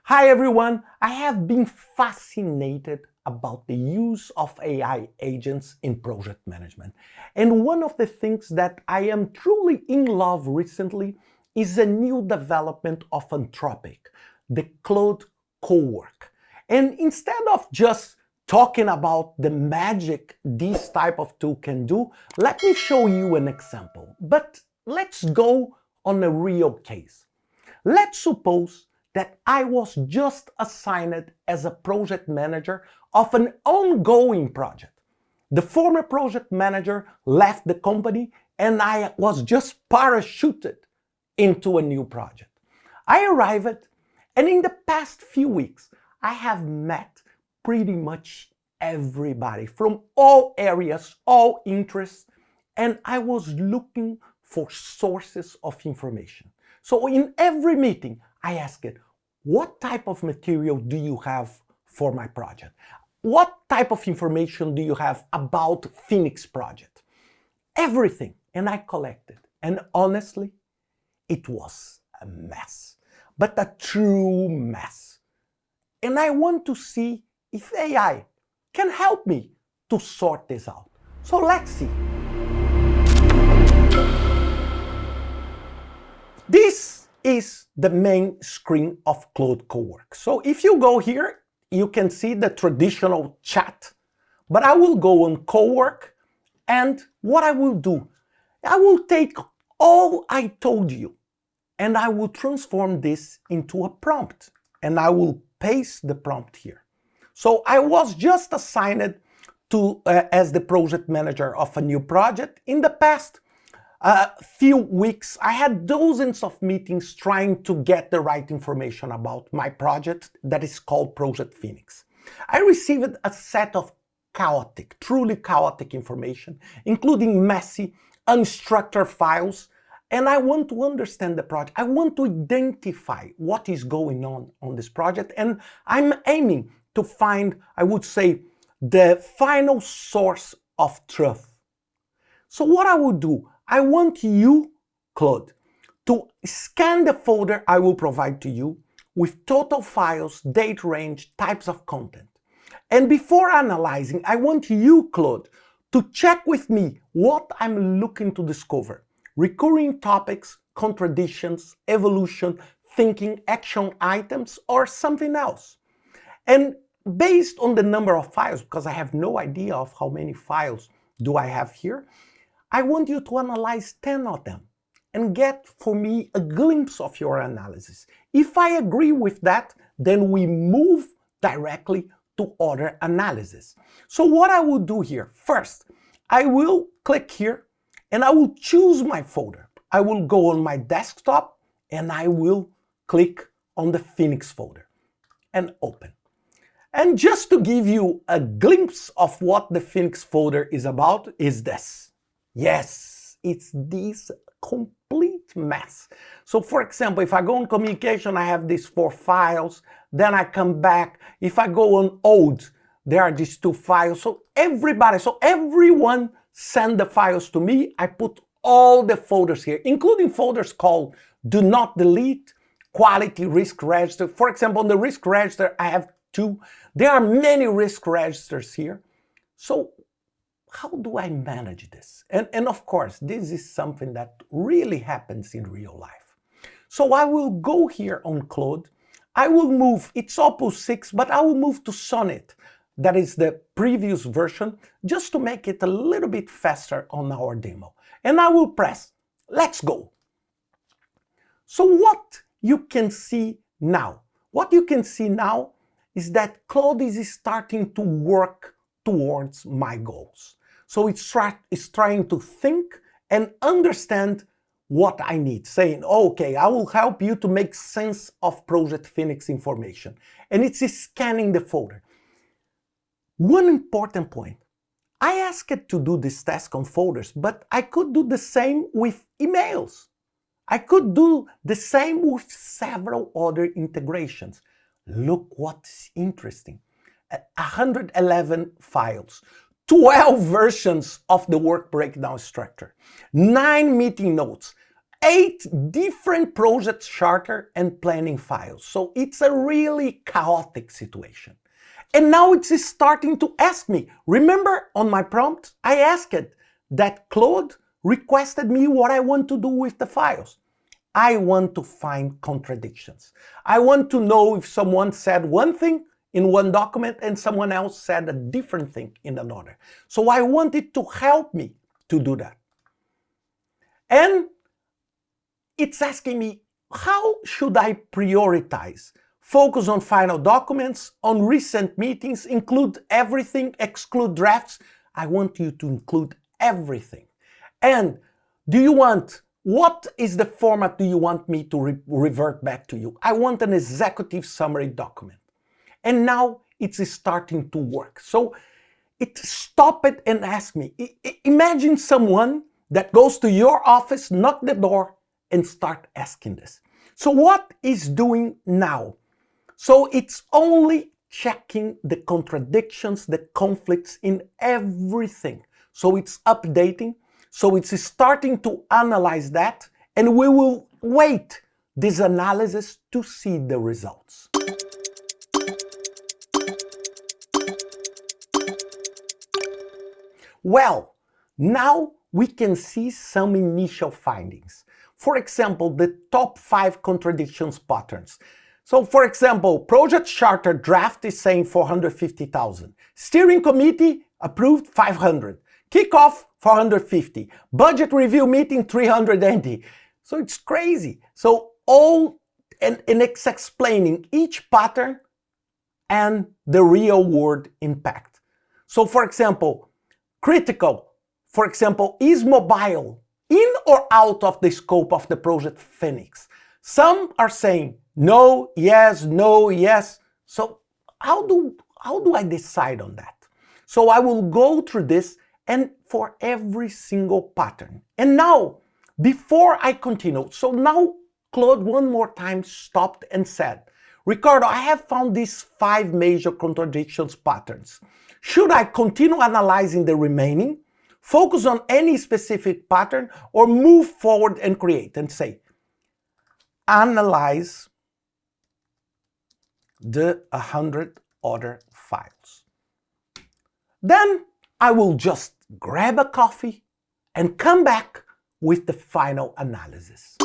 Hi everyone, I have been fascinated about the use of AI agents in project management. And one of the things that I am truly in love recently is a new development of Anthropic, the Claude Cowork. And instead of just talking about the magic this type of tool can do, let me show you an example. But let's go on a real case. Let's suppose that I was just assigned as a project manager of an ongoing project. The former project manager left the company and I was just parachuted into a new project. I arrived, and in the past few weeks, I have met pretty much everybody from all areas, all interests, and I was looking for sources of information. So in every meeting, I asked, what type of material do you have for my project? What type of information do you have about Phoenix project? Everything. And I collected. And honestly, it was a mess, but a true mess. And I want to see if AI can help me to sort this out. So let's see. This is the main screen of Claude Cowork. So if you go here, you can see the traditional chat, but I will go on Cowork, and what I will do, I will take all I told you and I will transform this into a prompt, and I will paste the prompt here. So I was just assigned to as the project manager of a new project. In the past few weeks, I had dozens of meetings trying to get the right information about my project that is called Project Phoenix. I received a set of chaotic, truly chaotic information, including messy, unstructured files, and I want to understand the project. I want to identify what is going on this project, and I'm aiming to find, I would say, the final source of truth. So what I will do, I want you, Claude, to scan the folder I will provide to you with total files, date range, types of content. And before analyzing, I want you, Claude, to check with me what I'm looking to discover. Recurring topics, contradictions, evolution, thinking, action items, or something else. And based on the number of files, because I have no idea of how many files do I have here, I want you to analyze 10 of them and get for me a glimpse of your analysis. If I agree with that, then we move directly to other analysis. So what I will do here, first, I will click here and I will choose my folder. I will go on my desktop and I will click on the Phoenix folder and open. And just to give you a glimpse of what the Phoenix folder is about is this. Yes, it's this complete mess. So for example, if I go on communication, I have these 4 files, then I come back. If I go on old, there are these 2 files. So everyone send the files to me. I put all the folders here, including folders called do not delete, quality, risk register. For example, on the risk register, I have 2. There are many risk registers here. So how do I manage this? And of course, this is something that really happens in real life. So I will go here on Claude. I will move, it's Opus 6, but I will move to Sonnet. That is the previous version, just to make it a little bit faster on our demo. And I will press, let's go. So what you can see now? What you can see now is that Claude is starting to work towards my goals. So it's trying to think and understand what I need, saying, okay, I will help you to make sense of Project Phoenix information. And it's scanning the folder. One important point, I asked it to do this task on folders, but I could do the same with emails. I could do the same with several other integrations. Look what's interesting. 111 files. 12 versions of the work breakdown structure, 9 meeting notes, 8 different project charter and planning files. So it's a really chaotic situation. And now it's starting to ask me. Remember on my prompt, I asked that Claude requested me what I want to do with the files. I want to find contradictions. I want to know if someone said one thing in one document and someone else said a different thing in another. So I want it to help me to do that. And it's asking me, how should I prioritize? Focus on final documents, on recent meetings, include everything, exclude drafts. I want you to include everything. And what is the format do you want me to revert back to you? I want an executive summary document. And now it's starting to work. So it stop it and ask me. Imagine someone that goes to your office, knock the door, and start asking this. So what is doing now? So it's only checking the contradictions, the conflicts in everything. So it's updating. So it's starting to analyze that, and we will wait this analysis to see the results. Well, now we can see some initial findings. For example, the top 5 contradictions patterns. So for example, project charter draft is saying 450,000. Steering committee approved 500. Kickoff 450. Budget review meeting 380. So it's crazy. So and it's explaining each pattern and the real world impact. So for example, critical, for example, is mobile in or out of the scope of the project Phoenix? Some are saying no, yes, no, yes. So how do I decide on that? So I will go through this and for every single pattern. And now, before I continue, so now Claude one more time stopped and said, Ricardo, I have found these 5 major contradictions patterns. Should I continue analyzing the remaining, focus on any specific pattern, or move forward and create and say, analyze the 100 other files. Then I will just grab a coffee and come back with the final analysis.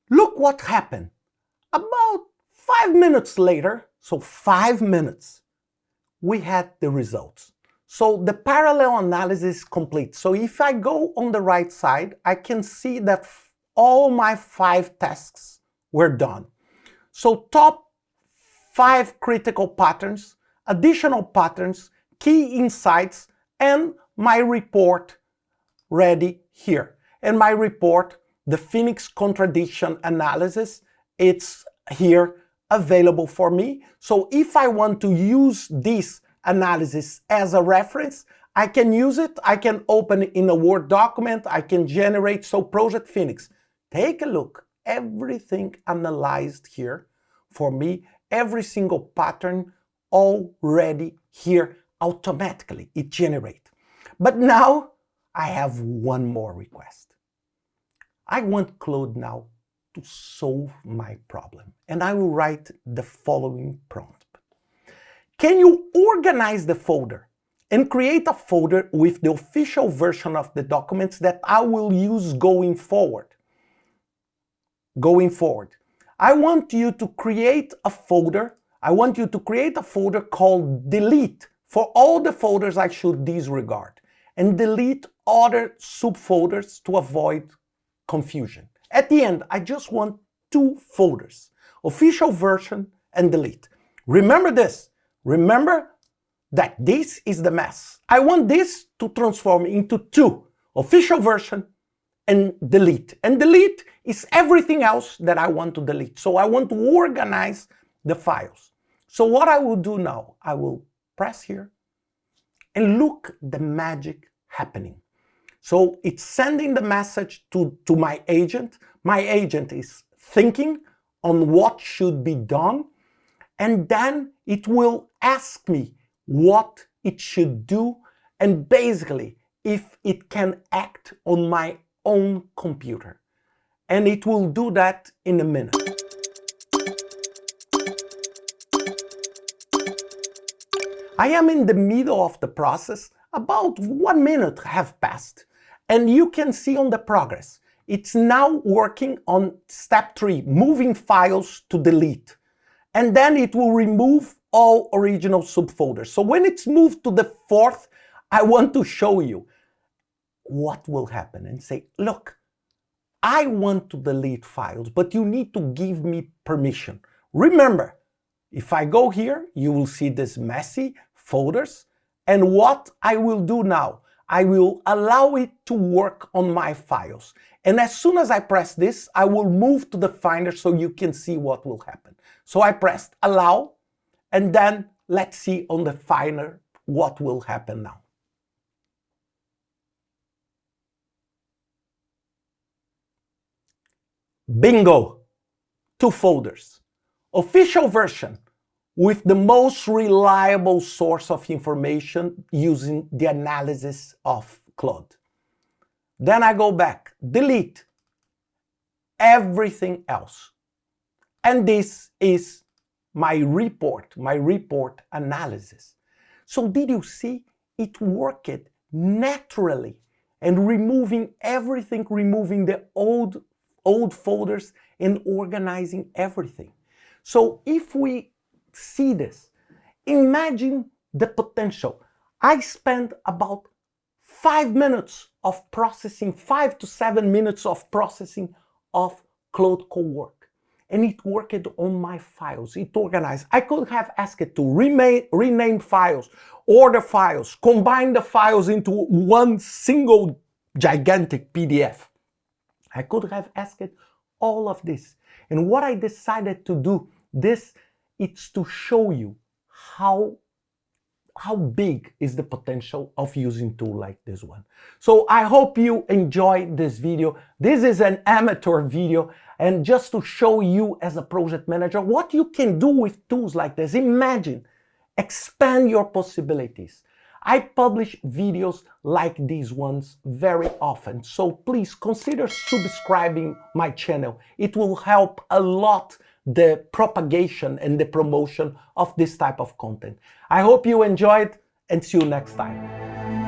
Look what happened. About 5 minutes later, so 5 minutes, we had the results. So the parallel analysis is complete. So if I go on the right side, I can see that all my 5 tasks were done. So top 5 critical patterns, additional patterns, key insights, and my report ready here. And my report, the Phoenix contradiction analysis, it's here available for me. So if I want to use this analysis as a reference, I can use it. I can open it in a Word document. I can generate. So Project Phoenix, take a look. Everything analyzed here for me, every single pattern already here automatically. It generates. But now I have one more request. I want Claude now to solve my problem. And I will write the following prompt. Can you organize the folder and create a folder with the official version of the documents that I will use going forward? I want you to create a folder. I want you to create a folder called delete for all the folders I should disregard, and delete other subfolders to avoid confusion. At the end, I just want 2 folders, official version and delete. Remember this. Remember that this is the mess. I want this to transform into 2, official version and delete. And delete is everything else that I want to delete. So I want to organize the files. So what I will do now, I will press here and look the magic happening. So it's sending the message to my agent. My agent is thinking on what should be done. And then it will ask me what it should do, and basically if it can act on my own computer. And it will do that in a minute. I am in the middle of the process. About 1 minute have passed, and you can see on the progress. It's now working on step 3, moving files to delete. And then it will remove all original subfolders. So when it's moved to the 4th, I want to show you what will happen and say, look, I want to delete files, but you need to give me permission. Remember, if I go here, you will see this messy folders. And what I will do now, I will allow it to work on my files. And as soon as I press this, I will move to the Finder so you can see what will happen. So I pressed allow, and then let's see on the Finder what will happen now. Bingo! 2 folders. Official version with the most reliable source of information using the analysis of Claude. Then I go back, delete everything else. And this is my report analysis. So did you see it worked naturally and removing everything, removing the old folders and organizing everything. So if we see this, imagine the potential. I spent about 5 minutes of processing, 5 to 7 minutes of processing of Claude Cowork. And it worked on my files. It organized. I could have asked it to rename files, order files, combine the files into one single gigantic PDF. I could have asked it all of this. And what I decided to do, it's to show you how big is the potential of using a tool like this one. So I hope you enjoyed this video. This is an amateur video, and just to show you as a project manager what you can do with tools like this. Imagine, expand your possibilities. I publish videos like these ones very often, so please consider subscribing my channel. It will help a lot the propagation and the promotion of this type of content. I hope you enjoyed, and see you next time.